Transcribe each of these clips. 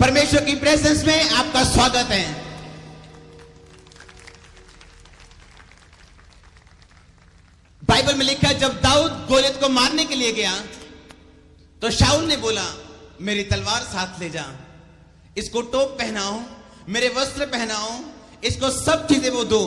परमेश्वर की प्रेजेंस में आपका स्वागत है। बाइबल में लिखा है जब दाऊद गोलियत को मारने के लिए गया तो शाऊल ने बोला मेरी तलवार साथ ले जा, इसको टोप पहनाओ, मेरे वस्त्र पहनाओ, इसको सब चीजें वो दो,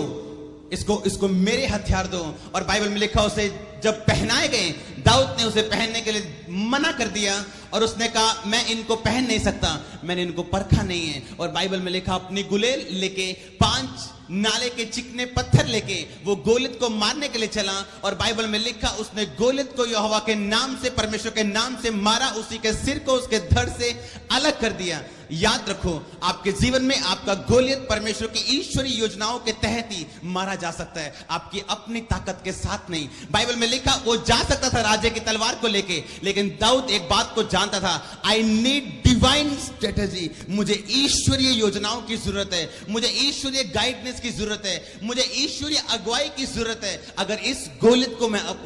इसको मेरे हथियार दो। और बाइबल में लिखा उसे जब पहनाए गए, दाऊद ने उसे पहनने के लिए मना कर दिया और उसने कहा मैं इनको पहन नहीं सकता, मैंने इनको परखा नहीं है। और बाइबल में लिखा अपनी गुलेल लेके 5 नाले के चिकने पत्थर लेके वो गोलियत को मारने के लिए चला। और बाइबल में लिखा उसने गोलियत को यहोवा के नाम से, परमेश्वर के नाम से मारा, उसी के सिर को उसके धड़ से अलग कर दिया। याद रखो आपके जीवन में आपका गोलियत परमेश्वर की ईश्वरीय योजनाओं के तहत ही मारा जा सकता है, आपकी अपनी ताकत के साथ नहीं। बाइबल में लिखा वो जा सकता था राजे की तलवार को लेके, लेकिन दाऊद एक बात को जानता था, आई नीड डिवाइन स्ट्रेटेजी। मुझे ईश्वरीय योजनाओं की जरूरत है, मुझे ईश्वरीय गाइडेंस की जरूरत है, मुझे ईश्वरीय अगुवाई की जरूरत है। अगर इस गोलियत को मैं अब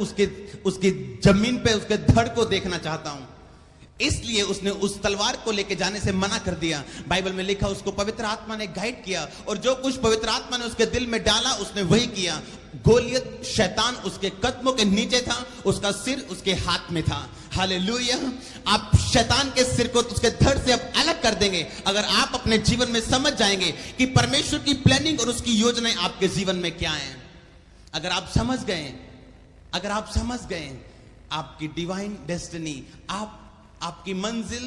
उसकी जमीन पे उसके धड़ को देखना चाहता हूं, इसलिए उसने उस तलवार को लेके जाने से मना कर दिया। बाइबल में लिखा उसको पवित्र आत्मा ने गाइड किया और जो कुछ पवित्र आत्मा ने उसके दिल में डाला उसने वही किया। गोलियत शैतान उसके कदमों के नीचे था, उसका सिर उसके हाथ में था। हालेलुया। आप शैतान के सिर को उसके धड़ से अब अलग कर देंगे अगर आप अपने जीवन में समझ जाएंगे कि परमेश्वर की प्लानिंग और उसकी योजनाएं आपके जीवन में क्या है। अगर आप समझ गए आपकी डिवाइन डेस्टिनी, आपकी मंजिल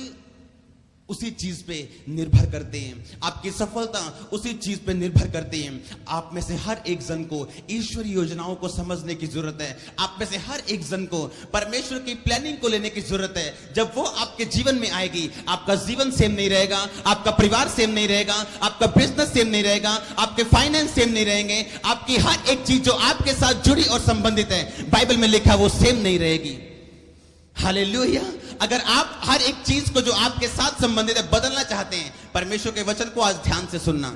उसी चीज पे निर्भर करते हैं, आपकी सफलता उसी चीज पे निर्भर करती है। आप में से हर एक जन को ईश्वरीय योजनाओं को समझने की जरूरत है। आप में से हर एक जन को परमेश्वर की प्लानिंग को लेने की जरूरत है। जब वो आपके जीवन में आएगी, आपका जीवन सेम नहीं रहेगा, आपका परिवार सेम नहीं रहेगा, आपका बिजनेस सेम नहीं रहेगा, आपके फाइनेंस सेम नहीं रहेंगे, आपकी हर एक चीज जो आपके साथ जुड़ी और संबंधित है, बाइबल में लिखा वो सेम नहीं रहेगी। हालेलुया। अगर आप हर एक चीज को जो आपके साथ संबंधित है बदलना चाहते हैं, परमेश्वर के वचन को आज ध्यान से सुनना।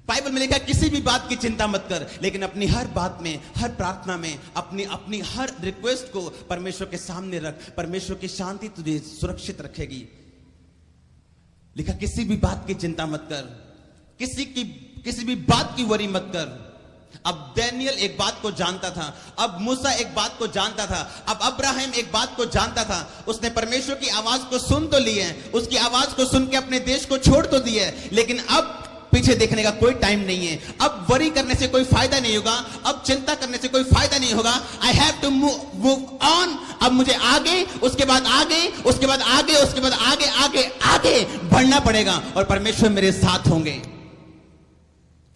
बाइबल में लिखा किसी भी बात की चिंता मत कर, लेकिन अपनी हर बात में, हर प्रार्थना में, अपनी हर रिक्वेस्ट को परमेश्वर के सामने रख। परमेश्वर की शांति तुझे सुरक्षित रखेगी। लिखा किसी भी बात की चिंता मत कर, किसी भी बात की वरी मत कर। अब डैनियल एक बात को जानता था, अब मूसा एक बात को जानता था, अब अब्राहम एक बात को जानता था। उसने परमेश्वर की आवाज को सुन तो ली है, उसकी आवाज को सुन के अपने देश को छोड़ तो दिया है, लेकिन अब पीछे देखने का कोई टाइम नहीं है। अब वरी करने से कोई फायदा नहीं होगा, अब चिंता करने से कोई फायदा नहीं होगा। I have to move on. अब मुझे आगे, उसके बाद आगे, उसके बाद आगे, उसके बाद आगे आगे आगे बढ़ना पड़ेगा और परमेश्वर मेरे साथ होंगे।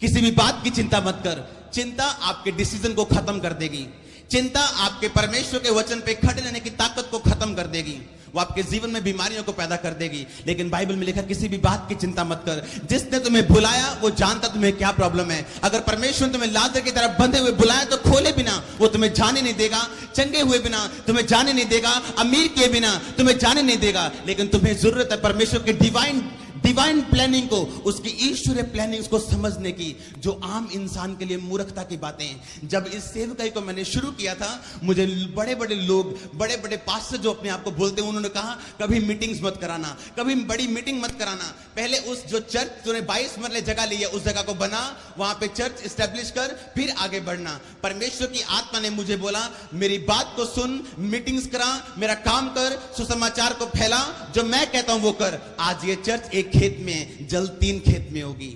किसी भी बात की चिंता मत कर। चिंता आपके डिसीजन को खत्म कर देगी। चिंता आपके परमेश्वर के वचन पे खड़े रहने की ताकत को खत्म कर देगी। वो आपके जीवन में बीमारियों को पैदा कर देगी। लेकिन बाइबल में लिखा किसी भी बात की चिंता मत कर। जिसने तुम्हें बुलाया वो जानता तुम्हें क्या प्रॉब्लम है। अगर परमेश्वर ने तुम्हें लाजर की तरह बंधे हुए बुलाया तो खोले बिना वो तुम्हें जाने नहीं देगा, चंगे हुए बिना तुम्हें जाने नहीं देगा, अमीर किए बिना तुम्हें जाने नहीं देगा। लेकिन तुम्हें जरूरत है परमेश्वर के डिवाइन प्लानिंग को, उसकी ईश्वरीय प्लानिंग को समझने की, जो आम इंसान के लिए मूर्खता की बातें हैं। जब इस सेवकाई को मैंने शुरू किया था, मुझे बड़े बड़े लोग, बड़े बड़े पास्टर जो अपने आप को बोलते हैं, उन्होंने कहा कभी मीटिंग्स मत कराना, कभी बड़ी मीटिंग मत कराना। पहले उस जो चर्च तूने 22 मरले जगह ली है उस जगह को बना, वहां पे चर्च एस्टेब्लिश कर, फिर आगे बढ़ना। परमेश्वर की आत्मा ने मुझे बोला मेरी बात को सुन, मीटिंग्स करा, मेरा काम कर, सुसमाचार को फैला, जो मैं कहता हूं वो कर। आज ये चर्च एक खेत में, जल्द 3 खेत में होगी।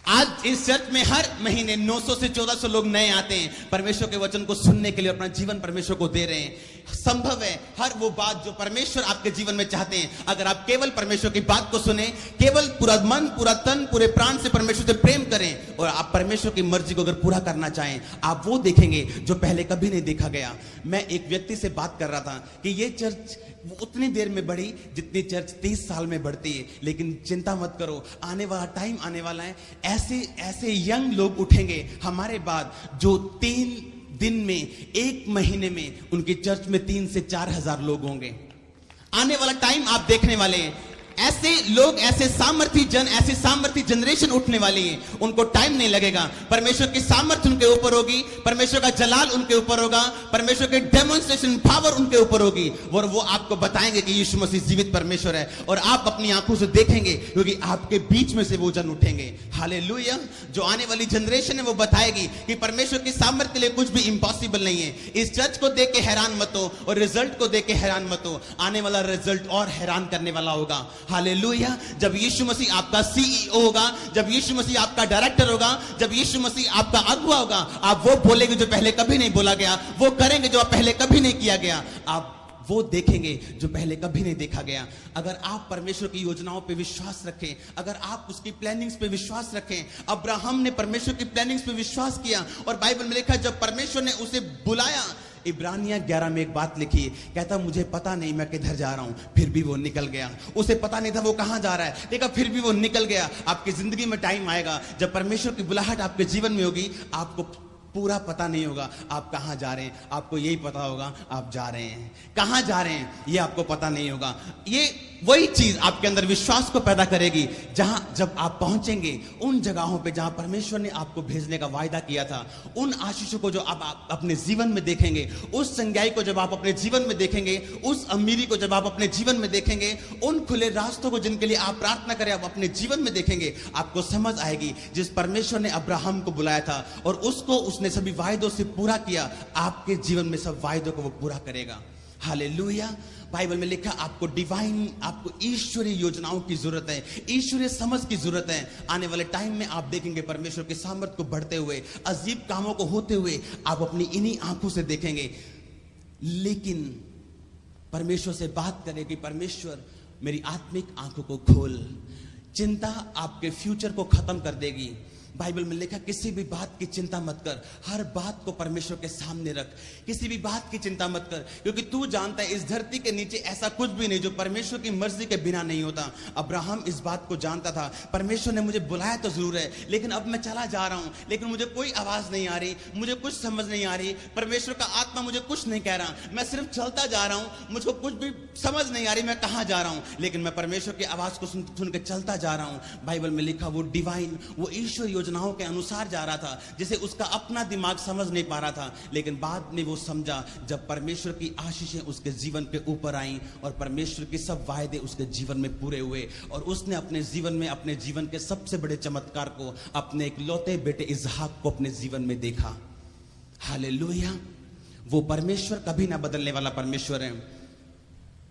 आज इस चर्च में हर महीने 900 से 1400 लोग नए आते हैं परमेश्वर के वचन को सुनने के लिए, अपना जीवन परमेश्वर को दे रहे हैं। संभव है हर वो बात जो परमेश्वर आपके जीवन में चाहते हैं, अगर आप केवल परमेश्वर की बात को सुने, केवल पूरा मन, पूरा तन, पूरे प्राण से परमेश्वर से प्रेम करें और आप परमेश्वर की मर्जी को अगर पूरा करना चाहें, आप वो देखेंगे जो पहले कभी नहीं देखा गया। मैं एक व्यक्ति से बात कर रहा था कि ये चर्च उतनी देर में बढ़ी जितनी चर्च 30 साल में बढ़ती है। लेकिन चिंता मत करो, आने वाला टाइम आने वाला है, ऐसे यंग लोग उठेंगे हमारे बाद जो 3 दिन में, 1 महीने में उनकी चर्च में 3 से 4 हजार लोग होंगे। आने वाला टाइम आप देखने वाले हैं। ऐसे लोग, ऐसे सामर्थी जन, ऐसे सामर्थी जनरेशन उठने वाली है, उनको टाइम नहीं लगेगा। परमेश्वर की सामर्थ्य उनके ऊपर होगी, परमेश्वर का जलाल उनके ऊपर होगा, परमेश्वर की डेमोन्स्ट्रेशन पावर उनके ऊपर होगी, और वो आपको बताएंगे कि यीशु मसीह जीवित परमेश्वर है, और आप अपनी आंखों से देखेंगे, क्योंकि आपके बीच में से वो जन उठेंगे। हालेलुया। जो आने वाली जनरेशन है वो बताएगी कि परमेश्वर की सामर्थ्य के लिए कुछ भी इम्पॉसिबल नहीं है। इस चर्च को देख के हैरान मत हो, और रिजल्ट को देख के हैरान मत हो, आने वाला रिजल्ट और हैरान करने वाला होगा। हालेलुया। जब यीशु मसीह आपका सीईओ होगा, जब यीशु मसीह आपका डायरेक्टर होगा, जब यीशु मसीह आपका अगुवा होगा, आप वो बोलेंगे जो पहले कभी नहीं बोला गया, वो करेंगे जो पहले कभी नहीं किया गया, आप वो देखेंगे जो पहले कभी नहीं देखा गया। अगर आप परमेश्वर की योजनाओं पे विश्वास रखें, अगर आप उसकी प्लानिंग्स पे विश्वास रखें, अब्राहम ने परमेश्वर की प्लानिंग्स पे विश्वास किया, और बाइबल में लिखा जब परमेश्वर ने उसे बुलाया, इब्रानिया 11 में एक बात लिखी, कहता मुझे पता नहीं मैं किधर जा रहा हूं, फिर भी वो निकल गया। उसे पता नहीं था वो कहां जा रहा है, देखा फिर भी वो निकल गया। आपकी जिंदगी में टाइम आएगा जब परमेश्वर की बुलाहट आपके जीवन में होगी, आपको पूरा पता नहीं होगा आप कहां जा रहे हैं, आपको यही पता होगा आप जा रहे हैं। कहां जा रहे हैं ये आपको पता नहीं होगा। ये वही चीज आपके अंदर विश्वास को पैदा करेगी, जहां जब आप पहुंचेंगे उन जगहों पे जहां परमेश्वर ने आपको भेजने का वायदा किया था, उन आशीषों को जो आप अपने जीवन में देखेंगे, उस संज्ञाई को जब आप अपने जीवन में देखेंगे, उस अमीरी को जब आप अपने जीवन में देखेंगे, उन खुले रास्तों को जिनके लिए आप प्रार्थना करें आप अपने जीवन में देखेंगे, आपको समझ आएगी जिस परमेश्वर ने अब्राहम को बुलाया था और उसको उसने सभी वायदों से पूरा किया, आपके जीवन में सब वायदों को वो पूरा करेगा। हालेलुया। बाइबल में लिखा आपको डिवाइन, आपको ईश्वरीय योजनाओं की जरूरत है, ईश्वरीय समझ की जरूरत है। आने वाले टाइम में आप देखेंगे परमेश्वर के सामर्थ्य को बढ़ते हुए, अजीब कामों को होते हुए, आप अपनी इन्हीं आंखों से देखेंगे। लेकिन परमेश्वर से बात करें कि परमेश्वर मेरी आत्मिक आंखों को खोल। चिंता आपके फ्यूचर को खत्म कर देगी। बाइबल में लिखा किसी भी बात की चिंता मत कर, हर बात को परमेश्वर के सामने रख। किसी भी बात की चिंता मत कर, क्योंकि तू जानता है इस धरती के नीचे ऐसा कुछ भी नहीं जो परमेश्वर की मर्जी के बिना नहीं होता। अब्राहम इस बात को जानता था, परमेश्वर ने मुझे बुलाया तो जरूर है, लेकिन अब मैं चला जा रहा हूं, लेकिन मुझे कोई आवाज नहीं आ रही, मुझे कुछ समझ नहीं आ रही, परमेश्वर का आत्मा मुझे कुछ नहीं कह रहा, मैं सिर्फ चलता जा रहा हूं, मुझको कुछ भी समझ नहीं आ रही मैं कहां जा रहा हूं, लेकिन मैं परमेश्वर की आवाज को सुन के चलता जा रहा हूं। बाइबल में लिखा वो डिवाइन, वो ईश्वर योजनाओं के अनुसार जा रहा था, जिसे उसका अपना दिमाग समझ नहीं पा रहा था, लेकिन बाद में वो समझा जब परमेश्वर की आशीषें उसके जीवन के ऊपर आईं और परमेश्वर के सब वायदे उसके जीवन में पूरे हुए, और उसने अपने जीवन में अपने जीवन के सबसे बड़े चमत्कार को, अपने इकलौते बेटे इसहाक को अपने जीवन में देखा। हालेलुया। वो परमेश्वर कभी ना बदलने वाला परमेश्वर है।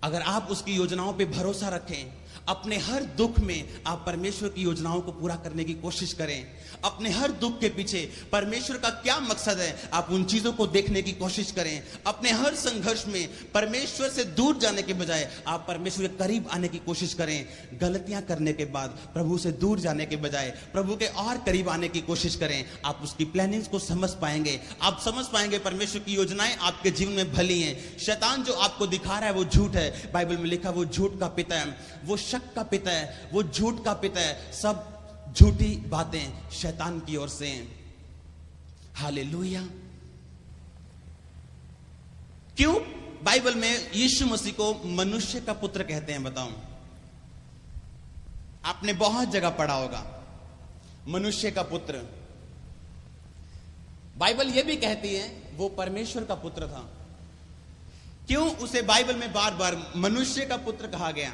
अगर आप उसकी योजनाओं पे भरोसा रखें, अपने हर दुख में आप परमेश्वर की योजनाओं को पूरा करने की कोशिश करें, अपने हर दुख के पीछे परमेश्वर का क्या मकसद है आप उन चीजों को देखने की कोशिश करें। अपने हर संघर्ष में परमेश्वर से दूर जाने के बजाय आप परमेश्वर के करीब आने की कोशिश करें। गलतियां करने के बाद प्रभु से दूर जाने के बजाय प्रभु के और करीब आने की कोशिश करें। आप उसकी प्लानिंग्स को समझ पाएंगे, आप समझ पाएंगे परमेश्वर की योजनाएं आपके जीवन में भली हैं। शैतान जो आपको दिखा रहा है वो झूठ है। बाइबल में लिखा वो झूठ का पिता है, वो शक का पिता है, वो झूठ का पिता है। सब झूठी बातें शैतान की ओर से हैं। हालेलुया। क्यों बाइबल में यीशु मसीह को मनुष्य का पुत्र कहते हैं बताऊं? आपने बहुत जगह पढ़ा होगा मनुष्य का पुत्र। बाइबल यह भी कहती है वो परमेश्वर का पुत्र था। क्यों उसे बाइबल में बार बार मनुष्य का पुत्र कहा गया?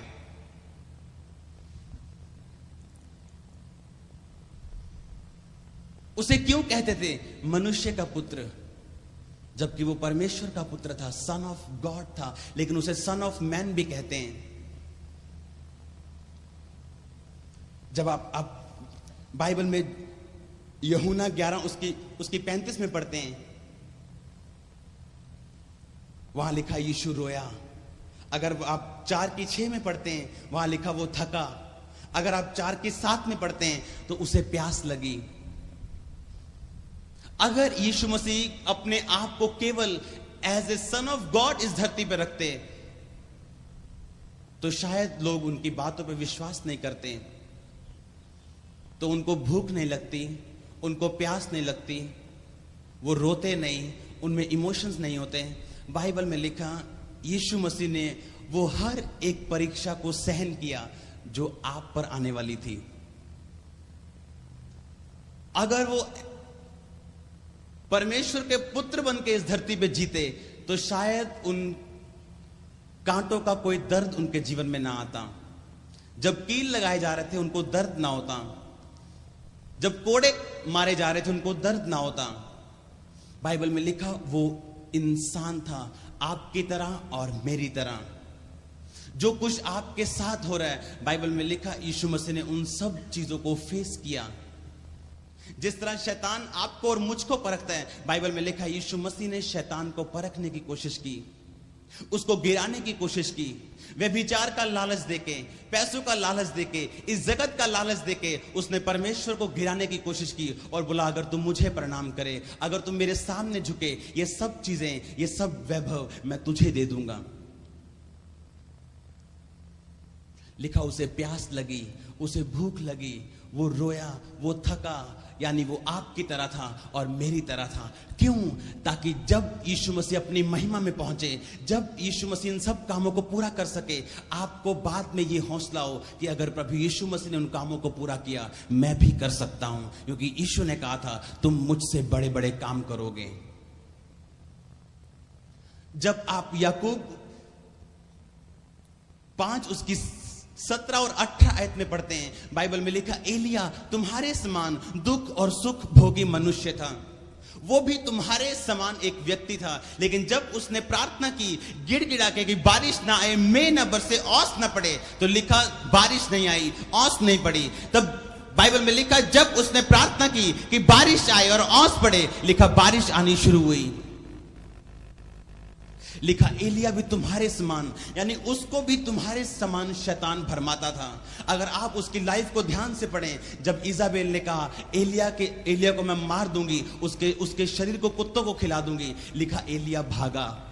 उसे क्यों कहते थे मनुष्य का पुत्र, जबकि वो परमेश्वर का पुत्र था, सन ऑफ गॉड था, लेकिन उसे सन ऑफ मैन भी कहते हैं। जब आप बाइबल में यूहन्ना 11 उसकी 35 में पढ़ते हैं, वहां लिखा यीशु रोया। अगर आप 4:6 में पढ़ते हैं वहां लिखा वो थका। अगर आप 4:7 में पढ़ते हैं तो उसे प्यास लगी। अगर यीशु मसीह अपने आप को केवल as a son of God इस धरती पर रखते तो शायद लोग उनकी बातों पर विश्वास नहीं करते, तो उनको भूख नहीं लगती, उनको प्यास नहीं लगती, वो रोते नहीं, उनमें इमोशंस नहीं होते। बाइबल में लिखा यीशु मसीह ने वो हर एक परीक्षा को सहन किया जो आप पर आने वाली थी। अगर वो परमेश्वर के पुत्र बन के इस धरती पे जीते तो शायद उन कांटों का कोई दर्द उनके जीवन में ना आता। जब कील लगाए जा रहे थे उनको दर्द ना होता। जब कोड़े मारे जा रहे थे उनको दर्द ना होता। बाइबल में लिखा वो इंसान था आपकी तरह और मेरी तरह। जो कुछ आपके साथ हो रहा है, बाइबल में लिखा यीशु मसीह ने उन सब चीजों को फेस किया। जिस तरह शैतान आपको और मुझको परखता है, बाइबल में लिखा यीशु मसीह ने शैतान को परखने की कोशिश की, उसको गिराने की कोशिश की। व्यभिचार का लालच देके, पैसों का लालच देके, इस जगत का लालच देके उसने परमेश्वर को गिराने की कोशिश की और बोला अगर तुम मुझे प्रणाम करे, अगर तुम मेरे सामने झुके, ये सब चीजें, ये सब वैभव मैं तुझे दे दूंगा। लिखा उसे प्यास लगी, उसे भूख लगी, वो रोया, वो थका, यानी वो आपकी तरह था और मेरी तरह था। क्यों? ताकि जब यीशु मसीह अपनी महिमा में पहुंचे, जब यीशु मसीह इन सब कामों को पूरा कर सके, आपको बाद में ये हौसला हो कि अगर प्रभु यीशु मसीह ने उन कामों को पूरा किया, मैं भी कर सकता हूं, क्योंकि यीशु ने कहा था तुम मुझसे बड़े बड़े काम करोगे। जब आप याकूब 5 उसकी 17 और 18 आयत में पढ़ते हैं, बाइबल में लिखा एलिया तुम्हारे समान दुख और सुख भोगी मनुष्य था। वो भी तुम्हारे समान एक व्यक्ति था, लेकिन जब उसने प्रार्थना की गिड़गिड़ा के कि बारिश ना आए, मेघ ना बरसे, ओस ना पड़े, तो लिखा बारिश नहीं आई, ओस नहीं पड़ी। तब बाइबल में लिखा जब उसने प्रार्थना की कि बारिश आए और ओस पड़े, लिखा बारिश आनी शुरू हुई। लिखा एलिया भी तुम्हारे समान, यानी उसको भी तुम्हारे समान शैतान भरमाता था। अगर आप उसकी लाइफ को ध्यान से पढ़ें, जब इजाबेल ने कहा एलिया को मैं मार दूंगी, उसके शरीर को कुत्तों को खिला दूंगी, लिखा एलिया भागा।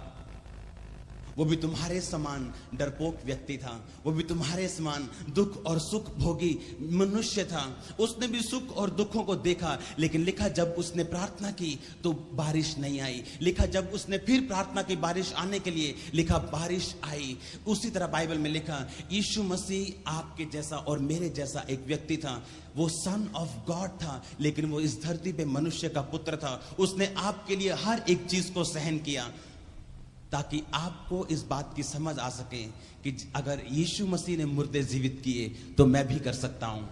वो भी तुम्हारे समान डरपोक व्यक्ति था, वो भी तुम्हारे समान दुख और सुख भोगी मनुष्य था। उसने भी सुख और दुखों को देखा, लेकिन लिखा जब उसने प्रार्थना की तो बारिश नहीं आई। लिखा जब उसने फिर प्रार्थना की बारिश आने के लिए, लिखा बारिश आई। उसी तरह बाइबल में लिखा यीशु मसीह आपके जैसा और मेरे जैसा एक व्यक्ति था। वो सन ऑफ गॉड था, लेकिन वो इस धरती पे मनुष्य का पुत्र था। उसने आपके लिए हर एक चीज को सहन किया, ताकि आपको इस बात की समझ आ सके कि अगर यीशु मसीह ने मुर्दे जीवित किए तो मैं भी कर सकता हूं।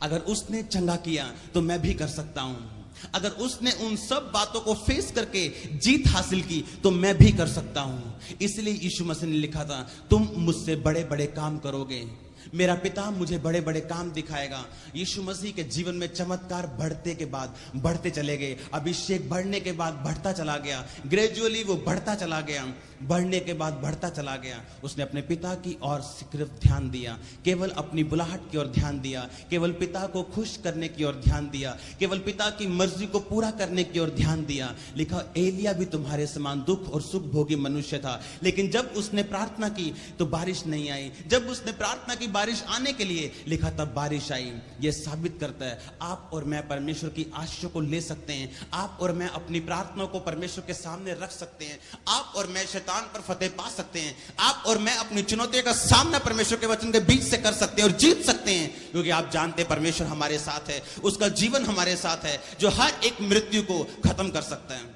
अगर उसने चंगा किया तो मैं भी कर सकता हूं। अगर उसने उन सब बातों को फेस करके जीत हासिल की तो मैं भी कर सकता हूं। इसलिए यीशु मसीह ने लिखा था तुम मुझसे बड़े बड़े काम करोगे, मेरा पिता मुझे बड़े बड़े काम दिखाएगा। यीशु मसीह के जीवन में चमत्कार बढ़ते के बाद बढ़ते चले गए। अभिषेक बढ़ने के बाद बढ़ता चला गया, ग्रेजुअली वो बढ़ता चला गया, बढ़ने के बाद बढ़ता चला गया। उसने अपने पिता की ओर सिर्फ ध्यान दिया, केवल अपनी बुलाहट की ओर ध्यान दिया, केवल पिता को खुश करने की ओर ध्यान दिया, केवल पिता की मर्जी को पूरा करने की ओर ध्यान दिया। लिखा एलिया भी तुम्हारे समान दुख और सुख भोगी मनुष्य था, लेकिन जब उसने प्रार्थना की तो बारिश नहीं आई। जब उसने प्रार्थना की बारिश आने के लिए, लिखा तब बारिश आई। यह साबित करता है आप और मैं परमेश्वर की आशीषों को ले सकते हैं। आप और मैं अपनी प्रार्थनाओं को परमेश्वर के सामने रख सकते हैं। आप और मैं शैतान पर फतेह पा सकते हैं। आप और मैं अपनी चुनौतियों का सामना परमेश्वर के वचन के बीच से कर सकते हैं और जीत सकते हैं, क्योंकि आप जानते हैं परमेश्वर हमारे साथ है, उसका जीवन हमारे साथ है जो हर एक मृत्यु को खत्म कर सकता है।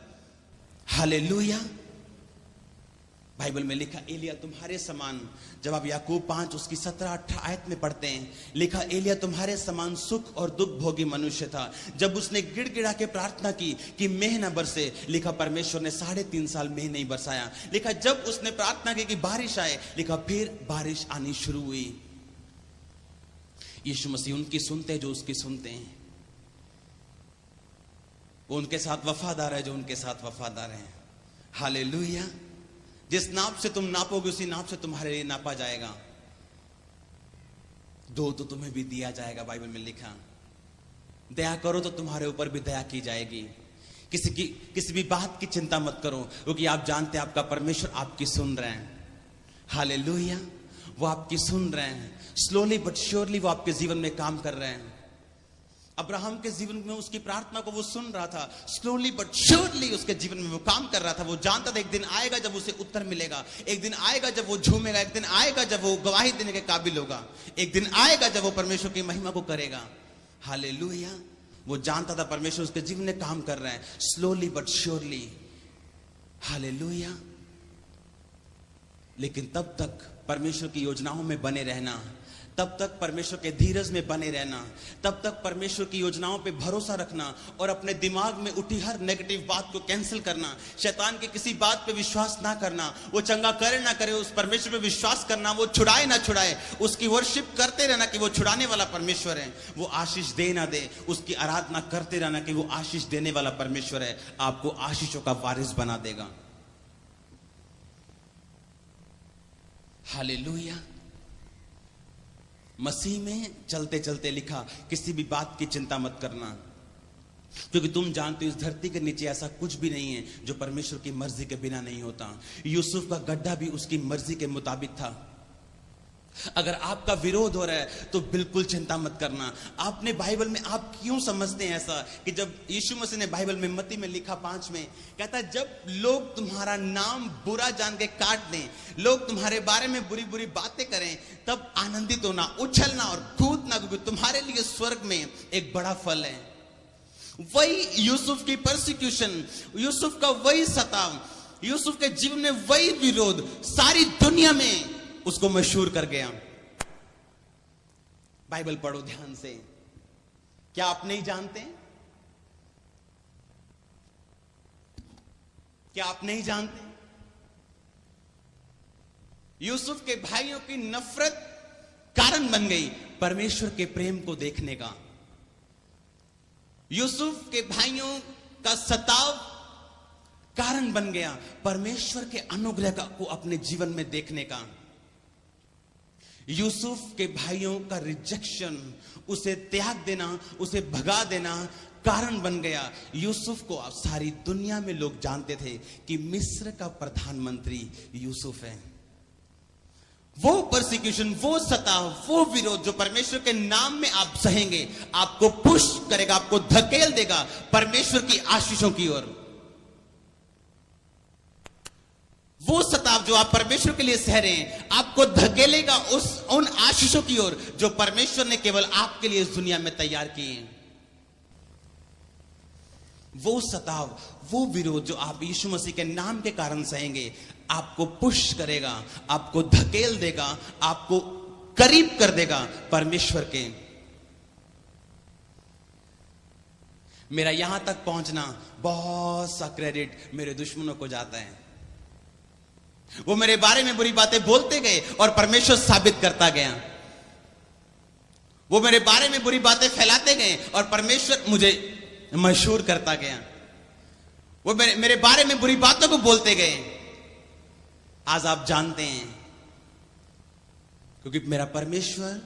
हालेलुया। बाइबल में लिखा एलिया तुम्हारे समान, जब आप याकूब 5 उसकी 17-18 आयत में पढ़ते हैं, लिखा एलिया तुम्हारे समान सुख और दुख भोगी मनुष्य था। जब उसने गिड़गिड़ा के प्रार्थना की कि मेघ न बरसे, लिखा परमेश्वर ने 3.5 साल मेघ नहीं बरसाया। लिखा जब उसने प्रार्थना की कि बारिश आए, लिखा फिर बारिश आनी शुरू हुई। यीशु मसीह उनकी सुनते जो उसकी सुनते हैं, वो उनके साथ वफादार है जो उनके साथ वफादार है। हालेलुया। जिस नाप से तुम नापोगे उसी नाप से तुम्हारे लिए नापा जाएगा। दो तो तुम्हें भी दिया जाएगा। बाइबल में लिखा दया करो तो तुम्हारे ऊपर भी दया की जाएगी। किसी भी बात की चिंता मत करो, क्योंकि आप जानते हैं आपका परमेश्वर आपकी सुन रहे हैं। हालेलुया। वो आपकी सुन रहे हैं। स्लोली बट श्योरली वो आपके जीवन में काम कर रहे हैं। अब्राहम के जीवन में उसकी प्रार्थना को वो सुन रहा था। स्लोली बट श्योरली उसके जीवन में वो काम कर रहा था। वो जानता था एक दिन आएगा जब उसे उत्तर मिलेगा, एक दिन आएगा जब वो झूमेगा, एक दिन आएगा जब वो गवाही देने के काबिल होगा, एक दिन आएगा जब वो परमेश्वर की महिमा को करेगा। हालेलुया। वो जानता था परमेश्वर उसके जीवन में काम कर रहा है, स्लोली बट श्योरली। हालेलुया। लेकिन तब तक परमेश्वर की योजनाओं में बने रहना, तब तक परमेश्वर के धीरज में बने रहना, तब तक परमेश्वर की योजनाओं पे भरोसा रखना और अपने दिमाग में उठी हर नेगेटिव बात को कैंसिल करना, शैतान की किसी बात पे विश्वास ना करना। वो चंगा करे ना करे, उस परमेश्वर पे विश्वास करना। वो छुड़ाए ना छुड़ाए, उसकी वर्शिप करते रहना कि वो छुड़ाने वाला परमेश्वर है। वो आशीष दे ना दे, उसकी आराधना करते रहना कि वो आशीष देने वाला परमेश्वर है। आपको आशीषों का वारिस बना देगा। हालेलुया। मसीह में चलते चलते लिखा, किसी भी बात की चिंता मत करना, क्योंकि तुम जानते हो इस धरती के नीचे ऐसा कुछ भी नहीं है जो परमेश्वर की मर्जी के बिना नहीं होता। यूसुफ का गड्ढा भी उसकी मर्जी के मुताबिक था। अगर आपका विरोध हो रहा है तो बिल्कुल चिंता मत करना। आपने बाइबल में, आप क्यों समझते हैं ऐसा कि जब यीशु मसीह ने बाइबल में मत्ती में लिखा 5 में, कहता है जब लोग तुम्हारा नाम बुरा जान के काट दें, लोग तुम्हारे बारे में बुरी बुरी बातें करें, तब आनंदित होना, उछलना और कूदना, क्योंकि तुम्हारे लिए स्वर्ग में एक बड़ा फल है। वही यूसुफ की परसिक्यूशन, यूसुफ का वही सताव, यूसुफ के जीवन में वही विरोध सारी दुनिया में उसको मशहूर कर गया। बाइबल पढ़ो ध्यान से। क्या आप नहीं जानते? क्या आप नहीं जानते? यूसुफ के भाइयों की नफरत कारण बन गई परमेश्वर के प्रेम को देखने का। यूसुफ के भाइयों का सताव कारण बन गया परमेश्वर के अनुग्रह को अपने जीवन में देखने का। यूसुफ के भाइयों का रिजेक्शन, उसे त्याग देना, उसे भगा देना कारण बन गया। यूसुफ को सारी दुनिया में लोग जानते थे कि मिस्र का प्रधानमंत्री यूसुफ है। वो परसिक्यूशन, वो सताव, वो विरोध जो परमेश्वर के नाम में आप सहेंगे, आपको पुश करेगा, आपको धकेल देगा परमेश्वर की आशीषों की ओर। वो सताव जो आप परमेश्वर के लिए सह रहे हैं, आपको धकेलेगा उन आशीषों की ओर जो परमेश्वर ने केवल आपके लिए इस दुनिया में तैयार किए हैं। वो सताव, वो विरोध जो आप यीशु मसीह के नाम के कारण सहेंगे, आपको पुश करेगा, आपको धकेल देगा, आपको करीब कर देगा परमेश्वर के। मेरा यहां तक पहुंचना, बहुत सा क्रेडिट मेरे दुश्मनों को जाता है। वो मेरे बारे में बुरी बातें बोलते गए और परमेश्वर साबित करता गया। वो मेरे बारे में बुरी बातें फैलाते गए और परमेश्वर मुझे मशहूर करता गया। वो मेरे बारे में बुरी बातों को बोलते गए। आज आप जानते हैं, क्योंकि मेरा परमेश्वर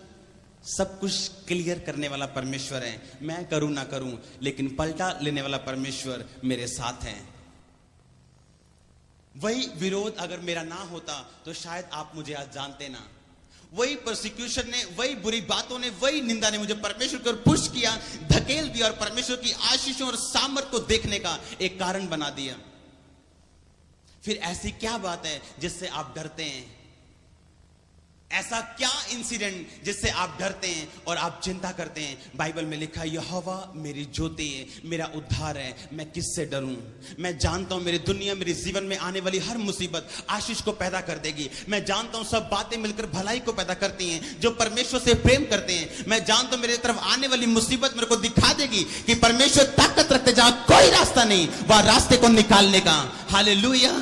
सब कुछ क्लियर करने वाला परमेश्वर है। मैं करूं ना करूं, लेकिन पलटा लेने वाला परमेश्वर मेरे साथ है। वही विरोध अगर मेरा ना होता तो शायद आप मुझे आज जानते ना। वही परसिक्यूशन ने, वही बुरी बातों ने, वही निंदा ने मुझे परमेश्वर की ओर पुश किया, धकेल दिया और परमेश्वर की आशीषों और सामर्थ को देखने का एक कारण बना दिया। फिर ऐसी क्या बात है जिससे आप डरते हैं? ऐसा क्या इंसिडेंट जिससे आप डरते हैं और आप चिंता करते हैं? बाइबल में लिखा है, यहोवा मेरी ज्योति है, मेरा उद्धार है, मैं किससे डरूं? मैं जानता हूं मेरी दुनिया, मेरे जीवन में आने वाली हर मुसीबत आशीष को पैदा कर देगी। मैं जानता हूं सब बातें मिलकर भलाई को पैदा करती हैं जो परमेश्वर से प्रेम करते हैं। मैं जानता हूं मेरी तरफ आने वाली मुसीबत मेरे को दिखा देगी कि परमेश्वर ताकत रखते, जहां कोई रास्ता नहीं वह रास्ते को निकालने का। हालेलुया।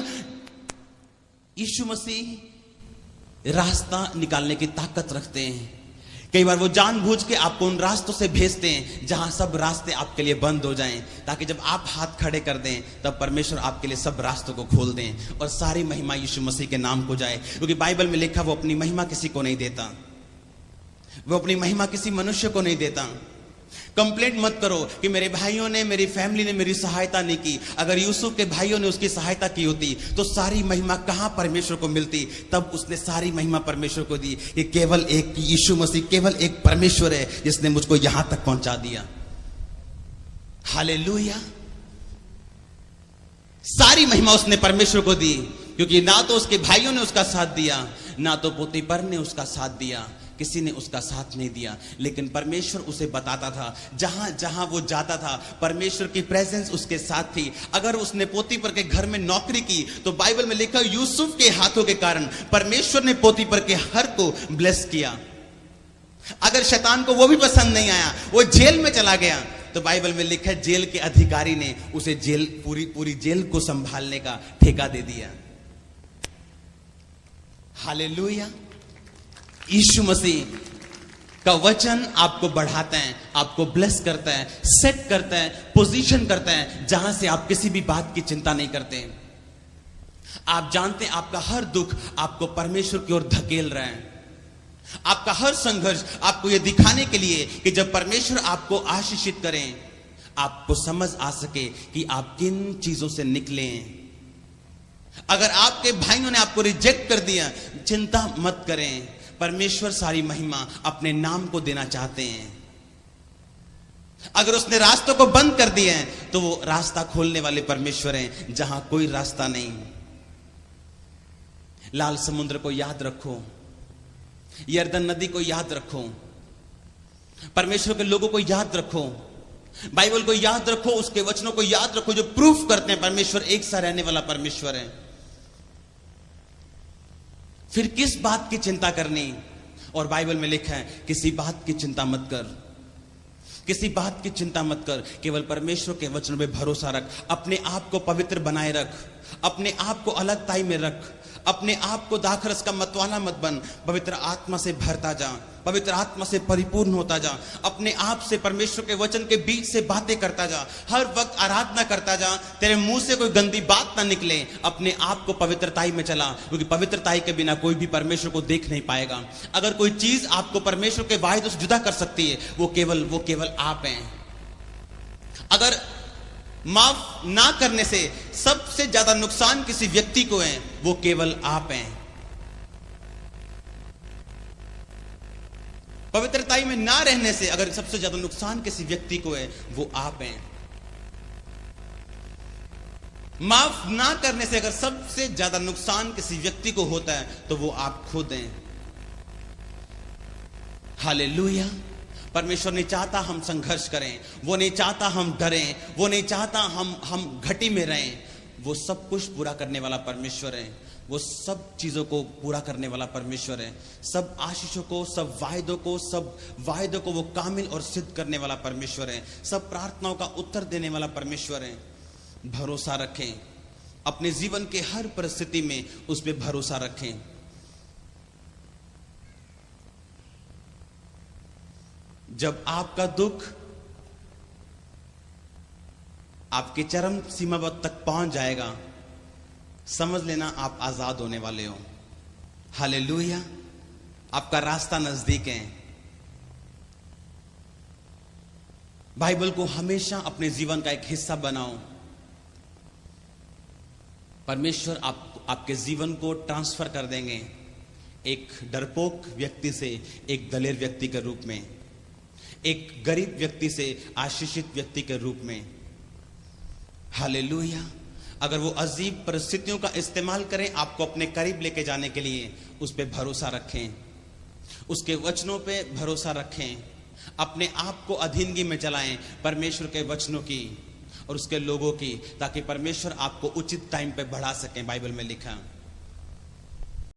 यीशु मसीह रास्ता निकालने की ताकत रखते हैं। कई बार वो जानबूझ के आपको उन रास्तों से भेजते हैं जहां सब रास्ते आपके लिए बंद हो जाएं, ताकि जब आप हाथ खड़े कर दें तब परमेश्वर आपके लिए सब रास्तों को खोल दें और सारी महिमा यीशु मसीह के नाम को जाए। क्योंकि बाइबल में लिखा, वो अपनी महिमा किसी को नहीं देता, वो अपनी महिमा किसी मनुष्य को नहीं देता। कंप्लेंट मत करो कि मेरे भाइयों ने, मेरी फैमिली ने मेरी सहायता नहीं की। अगर यूसुफ के भाइयों ने उसकी सहायता की होती तो सारी महिमा कहां परमेश्वर को मिलती? तब उसने सारी महिमा परमेश्वर को दी। ये केवल एक यीशु मसीह, केवल एक परमेश्वर है जिसने मुझको यहां तक पहुंचा दिया। हालेलुया। सारी महिमा उसने परमेश्वर को दी, क्योंकि ना तो उसके भाइयों ने उसका साथ दिया, ना तो पोतीपर ने उसका साथ दिया, किसी ने उसका साथ नहीं दिया। लेकिन परमेश्वर उसे बताता था, जहां जहां वो जाता था परमेश्वर की प्रेजेंस उसके साथ थी। अगर उसने पोतीपर के घर में नौकरी की तो बाइबल में लिखा यूसुफ के हाथों के कारण परमेश्वर ने पोतीपर के हर को ब्लेस किया। अगर शैतान को वो भी पसंद नहीं आया, वो जेल में चला गया, तो बाइबल में लिखा है जेल के अधिकारी ने उसे जेल पूरी जेल को संभालने का ठेका दे दिया। हालेलुया। यीशु मसीह का वचन आपको बढ़ाता है, आपको ब्लेस करता है, सेट करता है, पोजीशन करता है, जहां से आप किसी भी बात की चिंता नहीं करते। आप जानते हैं आपका हर दुख आपको परमेश्वर की ओर धकेल रहा है। आपका हर संघर्ष आपको यह दिखाने के लिए कि जब परमेश्वर आपको आशीषित करें, आपको समझ आ सके कि आप किन चीजों से निकले हैं। अगर आपके भाइयों ने आपको रिजेक्ट कर दिया, चिंता मत करें, परमेश्वर सारी महिमा अपने नाम को देना चाहते हैं। अगर उसने रास्तों को बंद कर दिए हैं तो वो रास्ता खोलने वाले परमेश्वर हैं, जहां कोई रास्ता नहीं। लाल समुद्र को याद रखो, यरदन नदी को याद रखो, परमेश्वर के लोगों को याद रखो, बाइबल को याद रखो, उसके वचनों को याद रखो जो प्रूफ करते हैं परमेश्वर एक सा रहने वाला परमेश्वर है। फिर किस बात की चिंता करनी? और बाइबल में लिखा है किसी बात की चिंता मत कर, किसी बात की चिंता मत कर, केवल परमेश्वर के वचनों पे भरोसा रख। अपने आप को पवित्र बनाए रख, अपने आप को अलग ताई में रख, अपने आप को दाखरस का मतवाला मत बन। पवित्र आत्मा से भरता जा, पवित्र आत्मा से परिपूर्ण होता जा, अपने आप से परमेश्वर के वचन के बीच से बातें करता जा, हर वक्त आराधना करता जा। तेरे मुंह से कोई गंदी बात ना निकले, अपने आप को पवित्रताई में चला, क्योंकि पवित्रताई के बिना कोई भी परमेश्वर को देख नहीं पाएगा। अगर कोई चीज आपको परमेश्वर के वायदों से जुदा कर सकती है, वो केवल आप हैं। अगर माफ ना करने से सबसे ज्यादा नुकसान किसी व्यक्ति को है, वो केवल आप हैं। पवित्रताई में ना रहने से अगर सबसे ज्यादा नुकसान किसी व्यक्ति को है, वो आप हैं। माफ ना करने से अगर सबसे ज्यादा नुकसान किसी व्यक्ति को होता है, तो वो आप खुद हैं। हालेलुया। परमेश्वर नहीं चाहता हम संघर्ष करें, वो नहीं चाहता हम डरें, वो नहीं चाहता हम घटी में रहें। वो सब कुछ पूरा करने वाला परमेश्वर है, वो सब चीजों को पूरा करने वाला परमेश्वर है। सब आशीषों को, सब वायदों को वो कामिल और सिद्ध करने वाला परमेश्वर है। सब प्रार्थनाओं का उत्तर देने वाला परमेश्वर है। भरोसा रखें, अपने जीवन के हर परिस्थिति में उस पर भरोसा रखें। जब आपका दुख आपके चरम सीमा तक पहुंच जाएगा, समझ लेना आप आजाद होने वाले हो। हालेलुया। आपका रास्ता नजदीक है। बाइबल को हमेशा अपने जीवन का एक हिस्सा बनाओ। परमेश्वर आपके जीवन को ट्रांसफर कर देंगे, एक डरपोक व्यक्ति से एक दलेर व्यक्ति के रूप में, एक गरीब व्यक्ति से आशीषित व्यक्ति के रूप में। हालेलुया। अगर वो अजीब परिस्थितियों का इस्तेमाल करें आपको अपने करीब लेके जाने के लिए, उस पे भरोसा रखें, उसके वचनों पे भरोसा रखें, अपने आप को अधीनगी में चलाएं परमेश्वर के वचनों की और उसके लोगों की, ताकि परमेश्वर आपको उचित टाइम पे बढ़ा सकें। बाइबल में लिखा